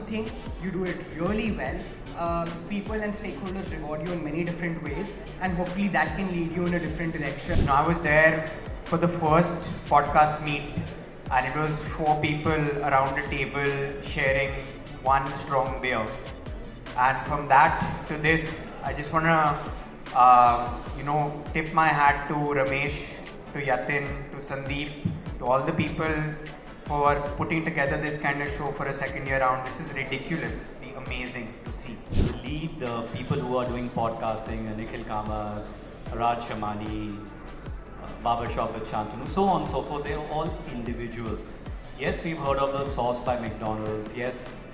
thing, you do it really well. People and stakeholders reward you in many different ways, and hopefully that can lead you in a different direction. I was there for the first podcast meet, and it was 4 people around a table sharing one strong beer. And from that to this, I just wanna, tip my hat to Ramesh, to Yatin, to Sandeep, to all the people for putting together this kind of show for a second year round. This is ridiculously amazing to see. To lead the people who are doing podcasting, Nikhil Kamath, Raj Shamani, Barbershop with Shantanu, so on and so forth, they are all individuals. Yes, we've heard of the sauce by McDonald's, yes,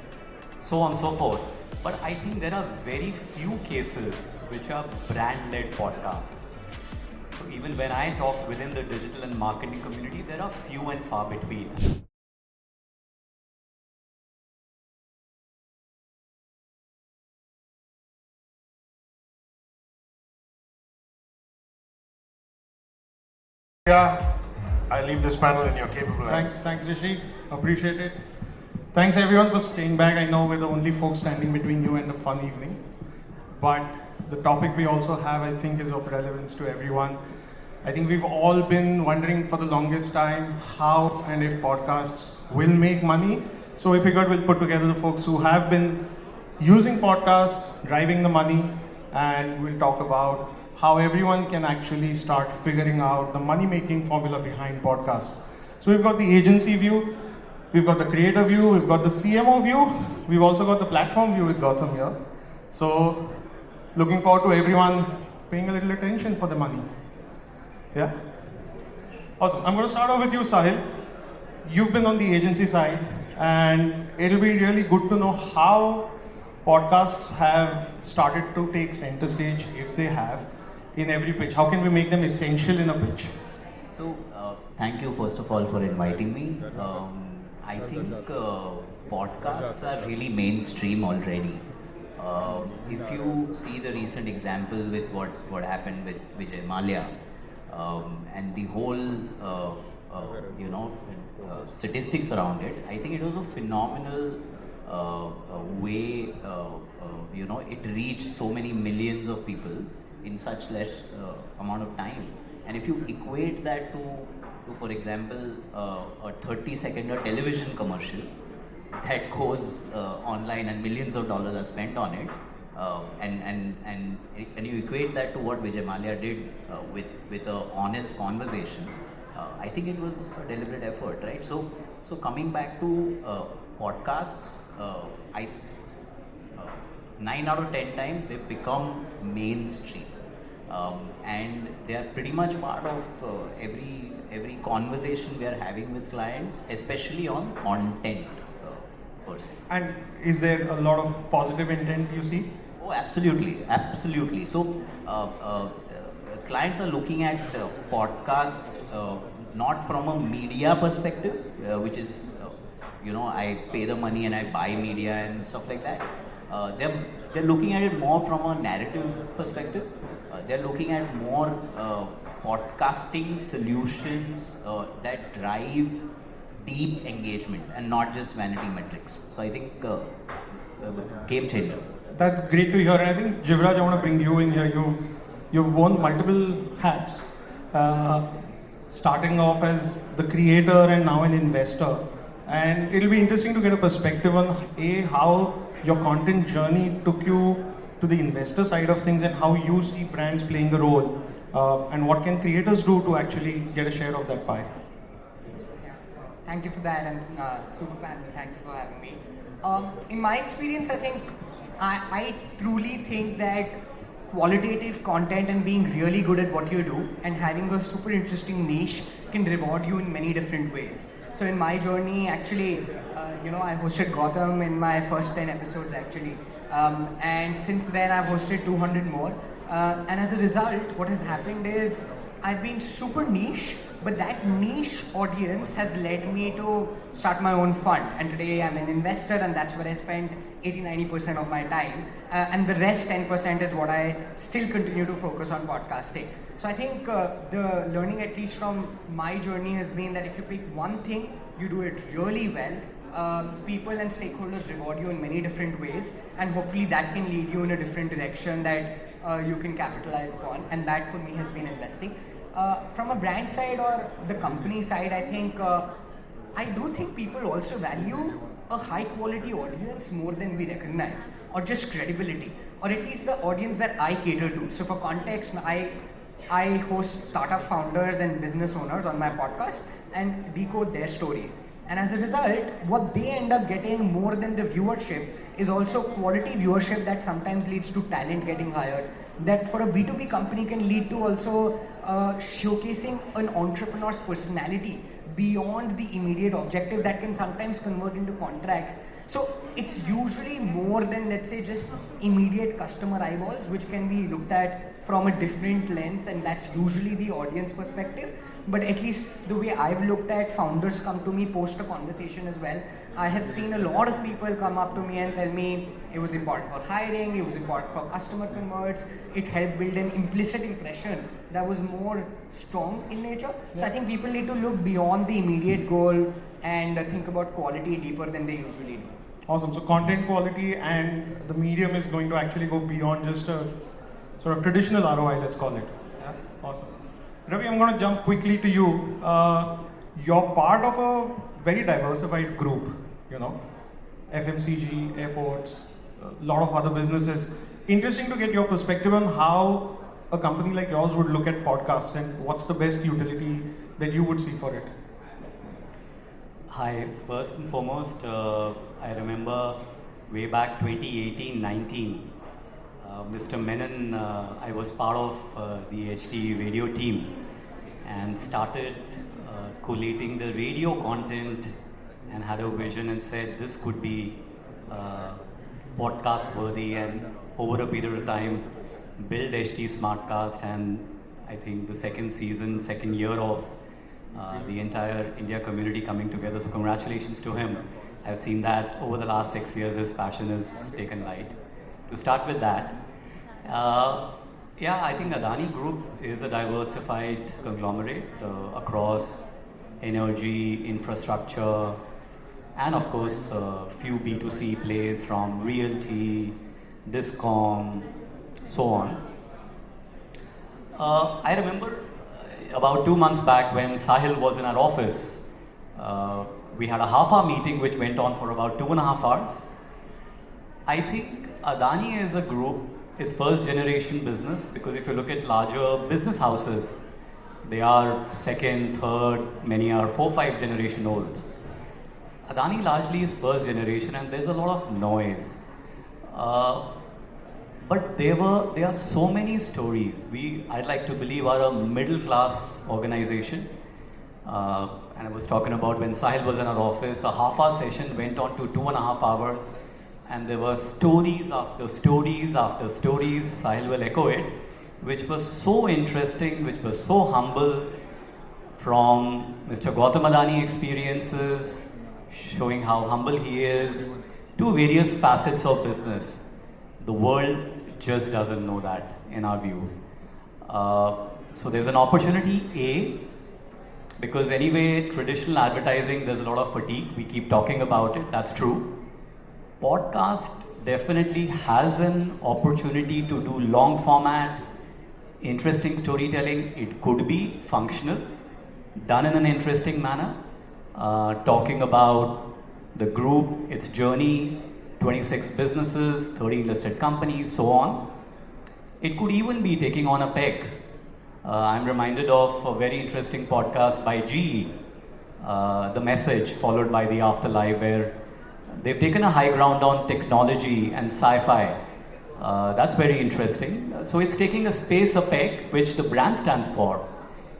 so on and so forth. But I think there are very few cases which are brand-led podcasts. So even when I talk within the digital and marketing community, there are few and far between. Yeah, I leave this panel in your capable hands. Thanks Rishi, appreciate it. Thanks everyone for staying back. I know we're the only folks standing between you and a fun evening. But the topic we also have, I think, is of relevance to everyone. I think we've all been wondering for the longest time how and if podcasts will make money. So we figured we'll put together the folks who have been using podcasts, driving the money, and we'll talk about how everyone can actually start figuring out the money-making formula behind podcasts. So we've got the agency view, we've got the creator view, we've got the CMO view, we've also got the platform view with Gautam here. So looking forward to everyone paying a little attention for the money. Yeah? Awesome. I'm going to start off with you, Sahil. You've been on the agency side, and it'll be really good to know how podcasts have started to take center stage, if they have, in every pitch. How can we make them essential in a pitch? So, thank you first of all for inviting me. I think podcasts are really mainstream already. If you see the recent example with what happened with Vijay Mallya, and the whole statistics around it, I think it was a phenomenal way it reached so many millions of people in such less amount of time. And if you equate that to for example, a 30-second television commercial that goes online and millions of dollars are spent on it, and you equate that to what Vijay Mallya did with a honest conversation, I think it was a deliberate effort, right? So coming back to podcasts, 9 out of 10 times they've become mainstream, and they are pretty much part of every conversation we are having with clients, especially on content per se. And is there a lot of positive intent you see? Oh, absolutely. So, clients are looking at podcasts not from a media perspective, which is, I pay the money and I buy media and stuff like that. They're looking at it more from a narrative perspective. They're looking at more podcasting solutions that drive deep engagement and not just vanity metrics. So I think game changer. That's great to hear. And I think, Jivraj, I want to bring you in here. You've worn multiple hats, starting off as the creator and now an investor. And it'll be interesting to get a perspective on how your content journey took you to the investor side of things and how you see brands playing a role, and what can creators do to actually get a share of that pie. Thank you for that, and super panel, thank you for having me. In my experience, I think I truly think that qualitative content and being really good at what you do and having a super interesting niche can reward you in many different ways. So in my journey, actually, I hosted Gautam in my first 10 episodes actually, and since then I've hosted 200 more. And as a result, what has happened is I've been super niche, but that niche audience has led me to start my own fund. And today I'm an investor, and that's where I spend 80-90% of my time. And the rest 10% is what I still continue to focus on podcasting. So I think the learning, at least from my journey, has been that if you pick one thing, you do it really well, people and stakeholders reward you in many different ways, and hopefully that can lead you in a different direction that you can capitalize upon, and that for me has been investing. From a brand side or the company side, I think I do think people also value a high quality audience more than we recognize, or just credibility, or at least the audience that I cater to. So for context, I host startup founders and business owners on my podcast and decode their stories. And as a result, what they end up getting more than the viewership is also quality viewership that sometimes leads to talent getting hired. That for a B2B company can lead to also showcasing an entrepreneur's personality beyond the immediate objective that can sometimes convert into contracts. So it's usually more than, let's say, just immediate customer eyeballs, which can be looked at from a different lens, and that's usually the audience perspective. But at least the way I've looked at founders come to me post a conversation as well, I have seen a lot of people come up to me and tell me it was important for hiring, it was important for customer converts, it helped build an implicit impression that was more strong in nature. So I think people need to look beyond the immediate goal and think about quality deeper than they usually do. Awesome. So content quality and the medium is going to actually go beyond just a sort of traditional ROI, let's call it. Yeah. Awesome. Ravi, I'm going to jump quickly to you. You're part of a very diversified group, you know, FMCG, airports, a lot of other businesses. Interesting to get your perspective on how a company like yours would look at podcasts and what's the best utility that you would see for it. Hi, first and foremost, I remember way back 2018-19, Mr. Menon, I was part of the HD radio team and started collating the radio content and had a vision and said this could be podcast worthy, and over a period of time build HD Smartcast, and I think the second year of the entire India community coming together. So congratulations to him. I've seen that over the last 6 years his passion has taken light. To start with that, I think Adani Group is a diversified conglomerate across energy, infrastructure, and of course a few B2C plays from realty, discom, so on. I remember about 2 months back when Sahil was in our office, we had a half-hour meeting which went on for about 2.5 hours. I think Adani as a group is first generation business, because if you look at larger business houses, they are second, third, many are 4-5 generation old. Adani largely is first generation and there's a lot of noise. But there are so many stories. I'd like to believe are a middle class organization. And I was talking about when Sahil was in our office, a half-hour session went on to 2.5 hours, and there were stories after stories after stories, Sahil will echo it, which was so interesting, which was so humble, from Mr. Gautam Adani experiences, showing how humble he is, to various facets of business. The world just doesn't know that, in our view. So there's an opportunity, because anyway, traditional advertising, there's a lot of fatigue. We keep talking about it, that's true. Podcast definitely has an opportunity to do long format, interesting storytelling. It could be functional, done in an interesting manner, talking about the group, its journey, 26 businesses, 13 listed companies, so on. It could even be taking on a peg. I'm reminded of a very interesting podcast by GE, The Message, followed by The Afterlife, where they've taken a high ground on technology and sci-fi. That's very interesting. So it's taking a space, a peg, which the brand stands for,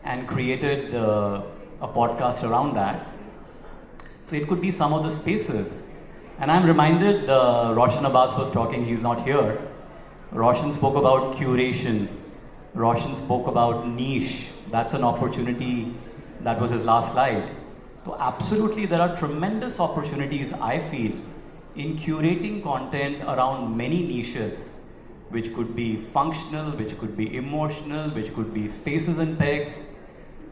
and created a podcast around that. So it could be some of the spaces. And I'm reminded, Roshan Abbas was talking, he's not here. Roshan spoke about curation. Roshan spoke about niche. That's an opportunity. That was his last slide. So absolutely, there are tremendous opportunities, I feel, in curating content around many niches, which could be functional, which could be emotional, which could be spaces and pegs.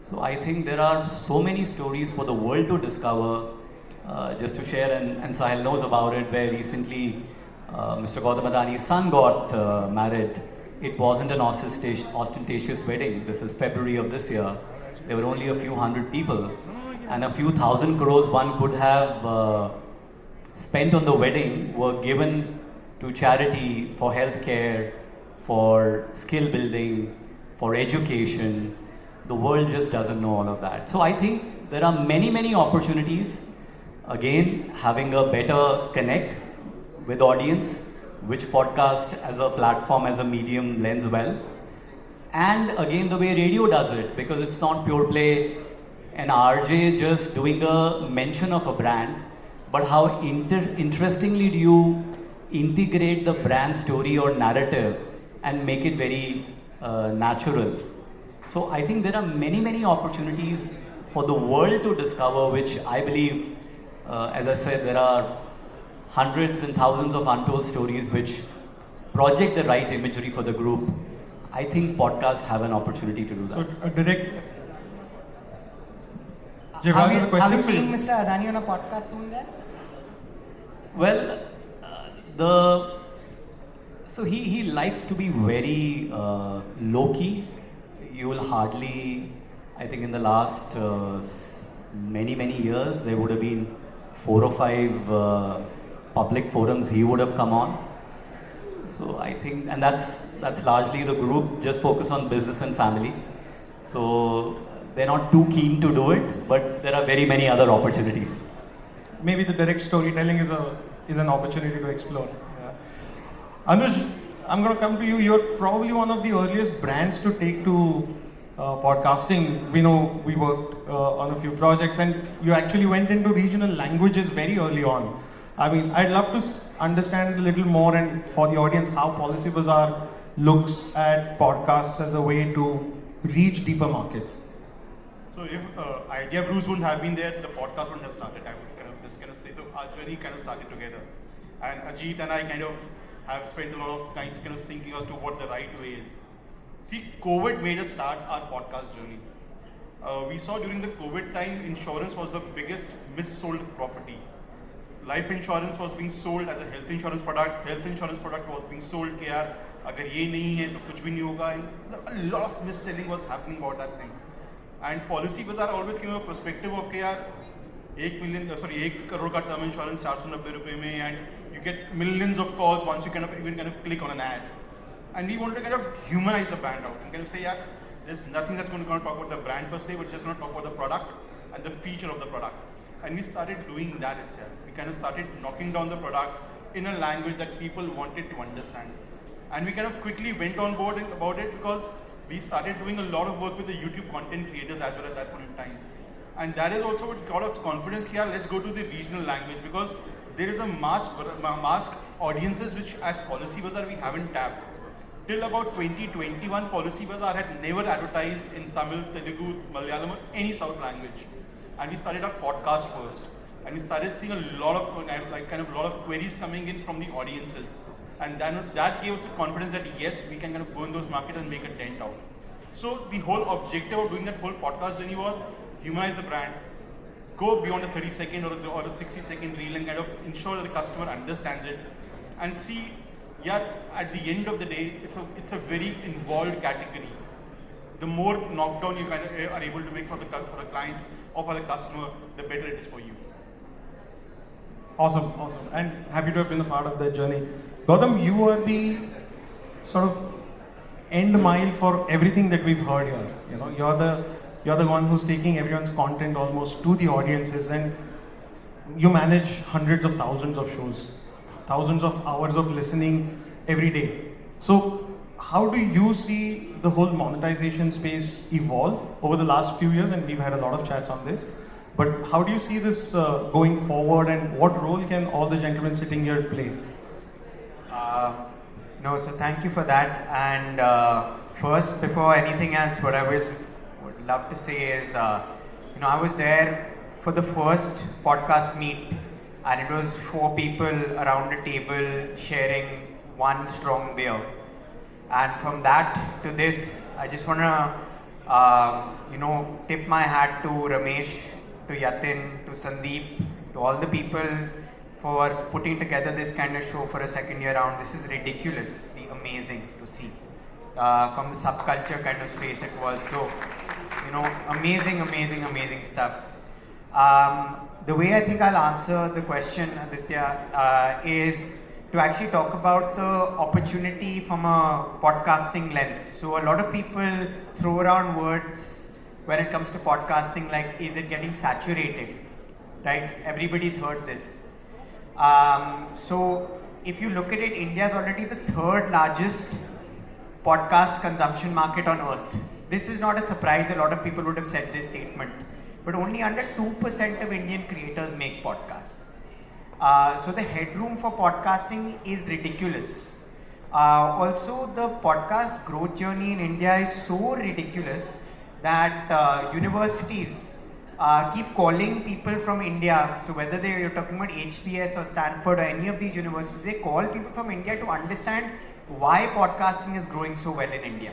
So I think there are so many stories for the world to discover, just to share, and Sahil knows about it, where recently Mr. Gautam Adani's son got married. It wasn't an ostentatious wedding. This is February of this year. There were only a few hundred people, and a few thousand crores one could have spent on the wedding were given to charity for healthcare, for skill building, for education. The world just doesn't know all of that. So I think there are many, many opportunities. Again, having a better connect with audience, which podcast as a platform, as a medium lends well. And again, the way radio does it, because it's not pure play, an RJ just doing a mention of a brand, but how interestingly do you integrate the brand story or narrative and make it very natural. So I think there are many, many opportunities for the world to discover, which I believe, as I said, there are hundreds and thousands of untold stories which project the right imagery for the group. I think podcasts have an opportunity to do that. So a direct. Are Jivraj, we, there's a question are we for you. seeing Mr. Adani on a podcast soon then? Well, so he likes to be very low key. You will hardly, I think in the last many years, there would have been 4 or 5 public forums he would have come on. So I think, and that's largely the group just focus on business and family. So they're not too keen to do it, but there are very many other opportunities. Maybe the direct storytelling is an opportunity to explore. Yeah. Anuj, I'm going to come to you. You're probably one of the earliest brands to take to podcasting. We know we worked on a few projects, and you actually went into regional languages very early on. I mean, I'd love to understand a little more, and for the audience, how Policybazaar looks at podcasts as a way to reach deeper markets. So if Ideabrews wouldn't have been there, the podcast wouldn't have started. I would kind of say, so our journey kind of started together. And Ajit and I kind of have spent a lot of times kind of thinking as to what the right way is. See, COVID made us start our podcast journey. We saw during the COVID time, insurance was the biggest missold property. Life insurance was being sold as a health insurance product. Health insurance product was being sold कि यार अगर ये नहीं है तो कुछ भी नहीं होगा. And a lot of mis-selling was happening about that thing. And Policybazaar always came with a perspective of कि यार 1 crore का term insurance 490 रुपए में, and you get millions of calls once you kind of click on an ad. And we wanted to kind of humanize the brand out and kind of say, yeah, there's nothing that's going to talk about the brand per se, but just going to talk about the product and the feature of the product. And we started doing that itself. We kind of started knocking down the product in a language that people wanted to understand. And we kind of quickly went on board about it because we started doing a lot of work with the YouTube content creators as well at that point in time. And that is also what got us confidence here. Let's go to the regional language, because there is a mass audiences which as Policybazaar we haven't tapped. Till about 2021, Policybazaar had never advertised in Tamil, Telugu, Malayalam or any South language. And we started our podcast first. And we started seeing a lot of queries coming in from the audiences. And then that gave us the confidence that yes, we can kind of go in those markets and make a dent out. So the whole objective of doing that whole podcast journey was humanize the brand, go beyond the 30-second or the 60-second reel and kind of ensure that the customer understands it, and see, yeah, at the end of the day, it's a very involved category. The more knockdown you kind of are able to make for the client or for the customer, the better it is for you. Awesome. And happy to have been a part of that journey. Gautam, you are the sort of end mile for everything that we've heard here. You know, you're the one who's taking everyone's content almost to the audiences, and you manage hundreds of thousands of shows, thousands of hours of listening every day. So how do you see the whole monetization space evolve over the last few years? And we've had a lot of chats on this. But how do you see this going forward, and what role can all the gentlemen sitting here play? So thank you for that. And first, before anything else, what I would love to say is, I was there for the first podcast meet, and it was 4 people around a table sharing one strong beer. And from that to this, I just want to, tip my hat to Ramesh, to Yatin, to Sandeep, To all the people for putting together this kind of show for a second year round, this is ridiculously amazing to see. From the subculture kind of space it was. So, amazing stuff. The way I think I'll answer the question, Aditya, is to actually talk about the opportunity from a podcasting lens. So a lot of people throw around words when it comes to podcasting like, is it getting saturated? Right? Everybody's heard this. So if you look at it, India is already the third largest podcast consumption market on earth. This is not a surprise, a lot of people would have said this statement, but only under 2% of Indian creators make podcasts. So the headroom for podcasting is ridiculous. Also, the podcast growth journey in India is so ridiculous that universities keep calling people from India. So whether you're talking about HBS or Stanford or any of these universities, they call people from India to understand why podcasting is growing so well in India.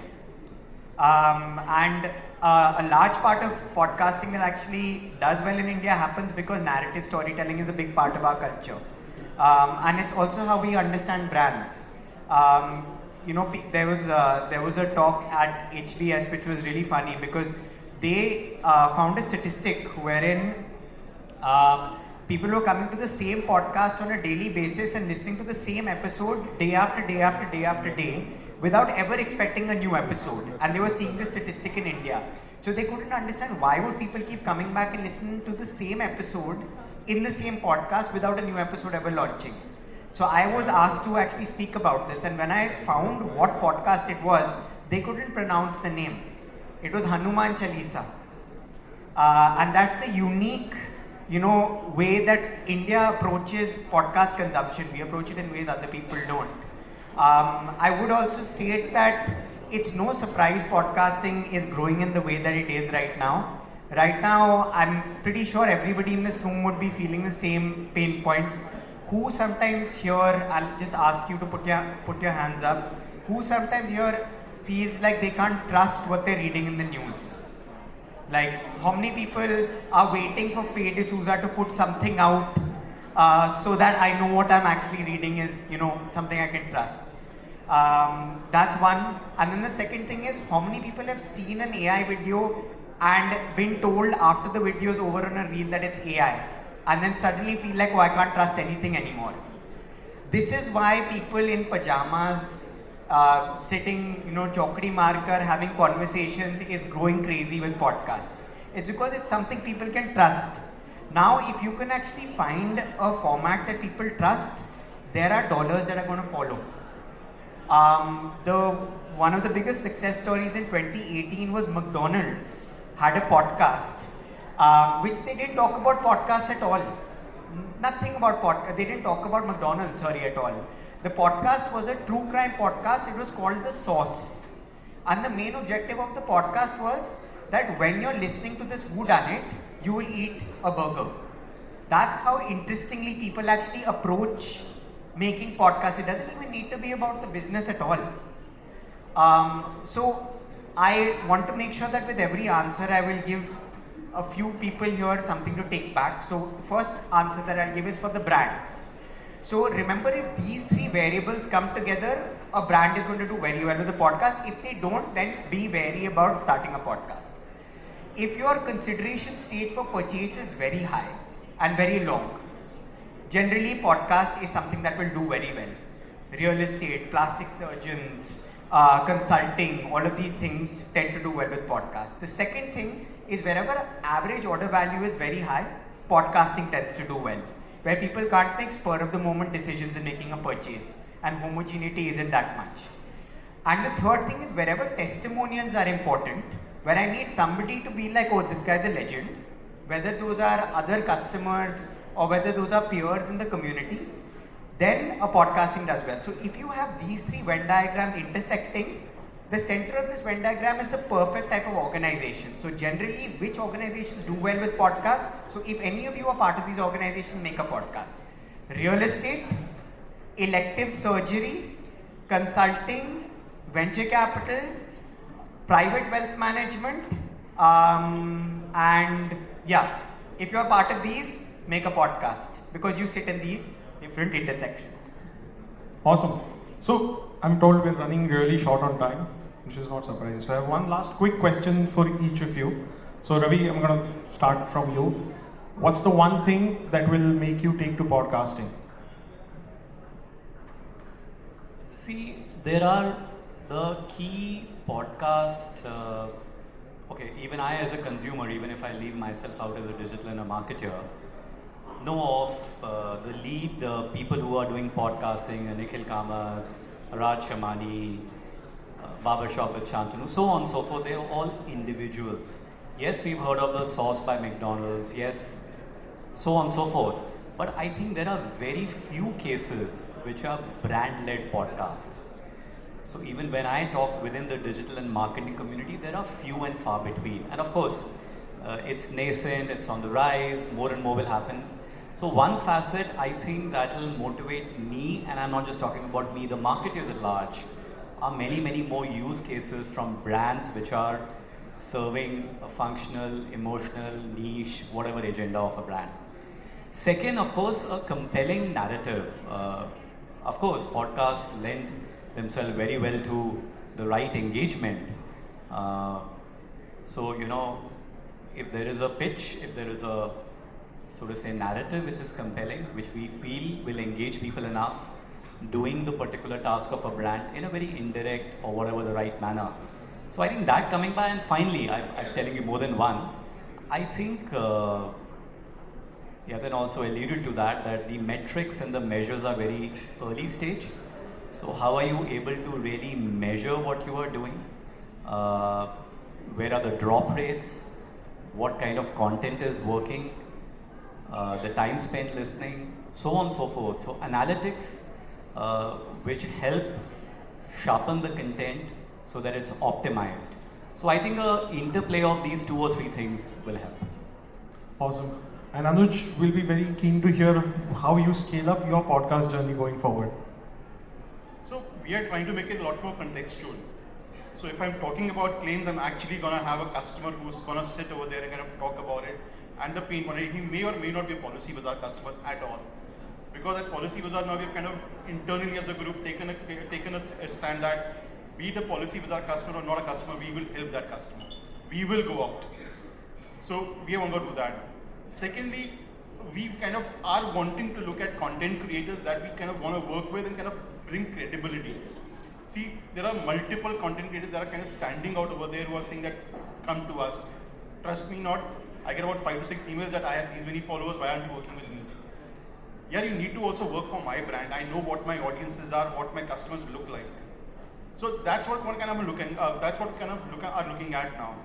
And a large part of podcasting that actually does well in India happens because narrative storytelling is a big part of our culture. And it's also how we understand brands. There was a talk at HBS which was really funny because they found a statistic wherein people were coming to the same podcast on a daily basis and listening to the same episode day after day after day after day without ever expecting a new episode. And they were seeing this statistic in India. So they couldn't understand why would people keep coming back and listening to the same episode in the same podcast without a new episode ever launching. So I was asked to actually speak about this, and when I found what podcast it was, they couldn't pronounce the name. It was Hanuman Chalisa. And that's the unique way that India approaches podcast consumption. We approach it in ways other people don't. I would also state that it's no surprise podcasting is growing in the way that it is right now. Right now, I'm pretty sure everybody in this room would be feeling the same pain points. Who sometimes here, I'll just ask you to put your hands up, who sometimes here feels like they can't trust what they're reading in the news? Like, how many people are waiting for Faye D'Souza to put something out so that I know what I'm actually reading is, something I can trust? That's one. And then the second thing is, how many people have seen an AI video and been told after the video is over on a reel that it's AI, and then suddenly feel like, oh, I can't trust anything anymore. This is why people in pajamas, sitting, chokdi marker, having conversations is growing crazy with podcasts. It's because it's something people can trust. Now, if you can actually find a format that people trust, there are dollars that are going to follow. One of the biggest success stories in 2018 was McDonald's had a podcast, which they didn't talk about podcasts at all. Nothing about podcast. They didn't talk about McDonald's, at all. The podcast was a true crime podcast. It was called The Sauce. And the main objective of the podcast was that when you're listening to this whodunit, you will eat a burger. That's how interestingly people actually approach making podcasts. It doesn't even need to be about the business at all. So I want to make sure that with every answer I will give a few people here something to take back. So the first answer that I'll give is for the brands. So remember, if these three variables come together, a brand is going to do very well with the podcast. If they don't, then be wary about starting a podcast. If your consideration stage for purchase is very high and very long, generally podcast is something that will do very well. Real estate, plastic surgeons, consulting, all of these things tend to do well with podcasts. The second thing is wherever average order value is very high, podcasting tends to do well. Where people can't make spur of the moment decisions in making a purchase and homogeneity isn't that much. And the third thing is wherever testimonials are important, where I need somebody to be like, oh, this guy's a legend, whether those are other customers or whether those are peers in the community, then a podcasting does well. So if you have these three Venn diagrams intersecting, the center of this Venn diagram is the perfect type of organization. So generally, which organizations do well with podcasts? So if any of you are part of these organizations, make a podcast. Real estate, elective surgery, consulting, venture capital, private wealth management, and yeah, if you are part of these, make a podcast because you sit in these different intersections. Awesome. So I'm told we're running really short on time, which is not surprising. So I have one last quick question for each of you. So Ravi, I'm going to start from you. What's the one thing that will make you take to podcasting? See, there are the key podcast. Okay, even I as a consumer, even if I leave myself out as a digital and a marketer, know of the lead people who are doing podcasting, Nikhil Kamath, Raj Shamani, Barbershop with Shantanu, so on and so forth. They are all individuals. Yes, we've heard of the sauce by McDonald's, yes, so on and so forth. But I think there are very few cases which are brand-led podcasts. So even when I talk within the digital and marketing community, there are few and far between. And of course, it's nascent, it's on the rise, more and more will happen. So one facet I think that will motivate me, and I'm not just talking about me, the marketers at large, are many, many more use cases from brands which are serving a functional, emotional, niche, whatever agenda of a brand. Second, of course, a compelling narrative. Of course, podcasts lend themselves very well to the right engagement. So, you know, if there is a pitch, if there is a, so to say, narrative which is compelling, which we feel will engage people enough, doing the particular task of a brand in a very indirect or whatever the right manner. So I think that coming by, and finally, I'm telling you more than one, I think then also alluded to that the metrics and the measures are very early stage. So how are you able to really measure what you are doing? Where are the drop rates? What kind of content is working? The time spent listening, so on and so forth. So analytics which help sharpen the content so that it's optimized. So I think an interplay of these 2 or 3 things will help. Awesome. And Anuj will be very keen to hear how you scale up your podcast journey going forward. So we are trying to make it a lot more contextual. So if I'm talking about claims, I'm actually going to have a customer who's going to sit over there and kind of talk about it. And the pain point, he may or may not be a Poliybazaar customer at all. Because at Poliybazaar now we've kind of internally as a group taken a stand that be it a Poliybazaar customer or not a customer, we will help that customer. We will go out. So we are going to do that. Secondly, we kind of are wanting to look at content creators that we kind of want to work with and kind of bring credibility. See, there are multiple content creators that are kind of standing out over there who are saying that come to us. Trust me not, I get about 5 to 6 emails that I have these many followers, why aren't you working with me? Yeah, you need to also work for my brand. I know what my audiences are, what my customers look like. So that's what kind of are looking at now.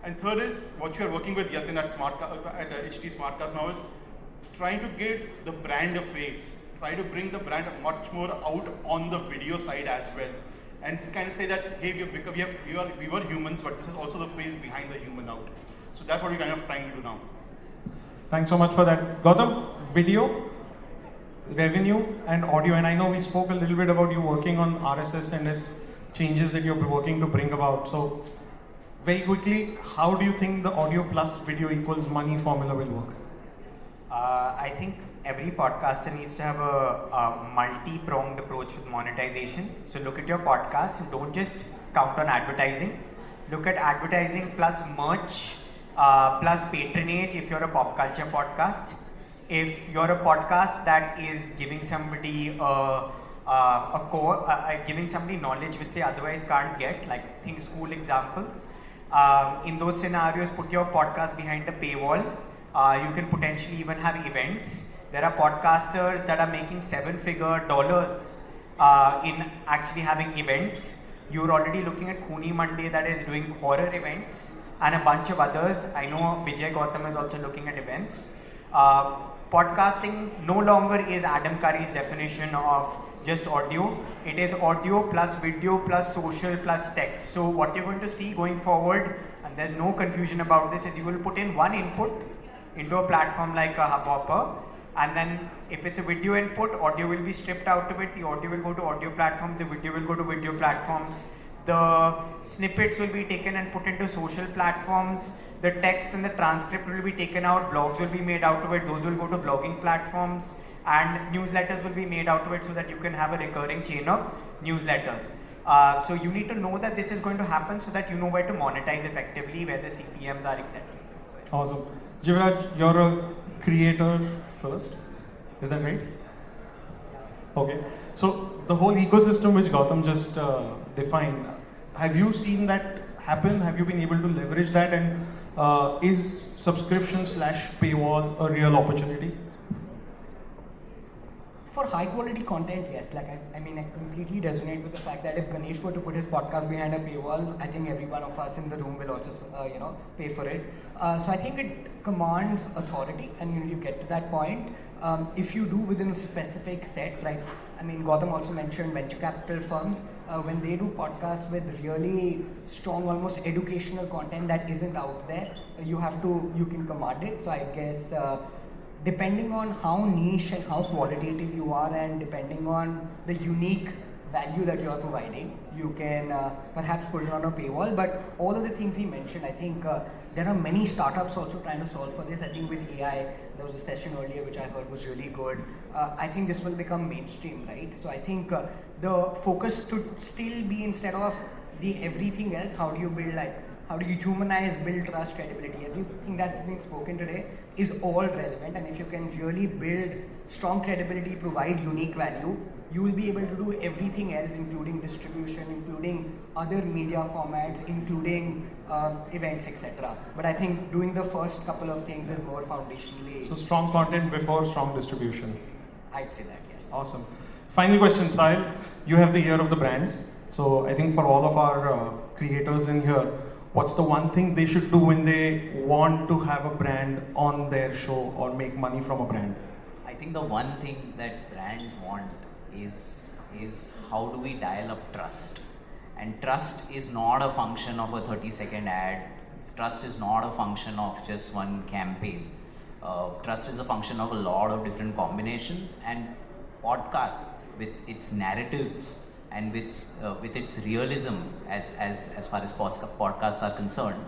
And third is what you are working with Yatin at HT Smartcast now is trying to get the brand a face. Try to bring the brand much more out on the video side as well. And kind of say that, hey, we were humans, but this is also the face behind the human out. So that's what we're kind of trying to do now. Thanks so much for that. Gautam, video, revenue and audio. And I know we spoke a little bit about you working on RSS and its changes that you're working to bring about. So very quickly, how do you think the audio plus video equals money formula will work? I think every podcaster needs to have a multi-pronged approach with monetization. So look at your podcast and don't just count on advertising. Look at advertising plus merch plus patronage if you're a pop culture podcast. If you're a podcast that is giving somebody giving somebody knowledge which they otherwise can't get, like think school examples. In those scenarios, put your podcast behind a paywall. You can potentially even have events. There are podcasters that are making 7-figure dollars in actually having events. You're already looking at Khuni Monday that is doing horror events and a bunch of others. I know Vijay Gautam is also looking at events. Podcasting no longer is Adam Curry's definition of just audio. It is audio plus video plus social plus text. So what you're going to see going forward, and there's no confusion about this, is you will put in one input into a platform like a Hubhopper, and then if it's a video input, audio will be stripped out of it. The audio will go to audio platforms, the video will go to video platforms. The snippets will be taken and put into social platforms. the text and the transcript will be taken out, blogs will be made out of it, those will go to blogging platforms, and newsletters will be made out of it so that you can have a recurring chain of newsletters. So you need to know that this is going to happen so that you know where to monetize effectively, where the CPMs are, etc. Awesome. Jivraj, you're a creator first, is that right? Okay. So the whole ecosystem which Gautam just defined, have you seen that happen? Have you been able to leverage that? And is subscription/paywall a real opportunity? For high quality content, yes. Like I mean, I completely resonate with the fact that if Ganesh were to put his podcast behind a paywall, I think every one of us in the room will also, pay for it. So I think it commands authority, and you get to that point. If you do within a specific set, like I mean, Gautam also mentioned venture capital firms, when they do podcasts with really strong, almost educational content that isn't out there, you can command it. So I guess. Depending on how niche and how qualitative you are, and depending on the unique value that you are providing, you can perhaps put it on a paywall. But all of the things he mentioned, I think there are many startups also trying to solve for this. I think with AI, there was a session earlier which I heard was really good. I think this will become mainstream, right? So I think the focus should still be, instead of the everything else, how do you humanize, build trust, credibility? Everything that's been spoken today is all relevant, and if you can really build strong credibility, provide unique value, you will be able to do everything else, including distribution, including other media formats, including events, etc. But I think doing the first couple of things is more foundationally. So strong content before strong distribution. I'd say that, yes. Awesome. Final question, Sahil. You have the ear of the brands. So I think for all of our creators in here, what's the one thing they should do when they want to have a brand on their show or make money from a brand? I think the one thing that brands want is how do we dial up trust? And trust is not a function of a 30-second ad. Trust is not a function of just one campaign. Trust is a function of a lot of different combinations, and podcasts with its narratives and with its realism as far as podcasts are concerned,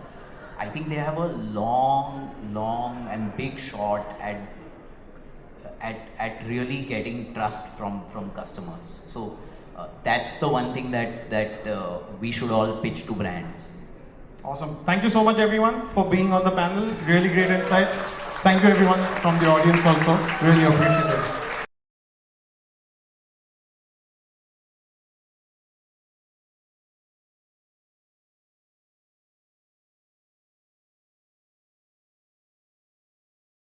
I think they have a long and big shot at really getting trust from customers. So that's the one thing that we should all pitch to brands. Awesome. Thank you so much everyone for being on the panel. Really great insights. Thank you everyone from the audience also. Really appreciate it.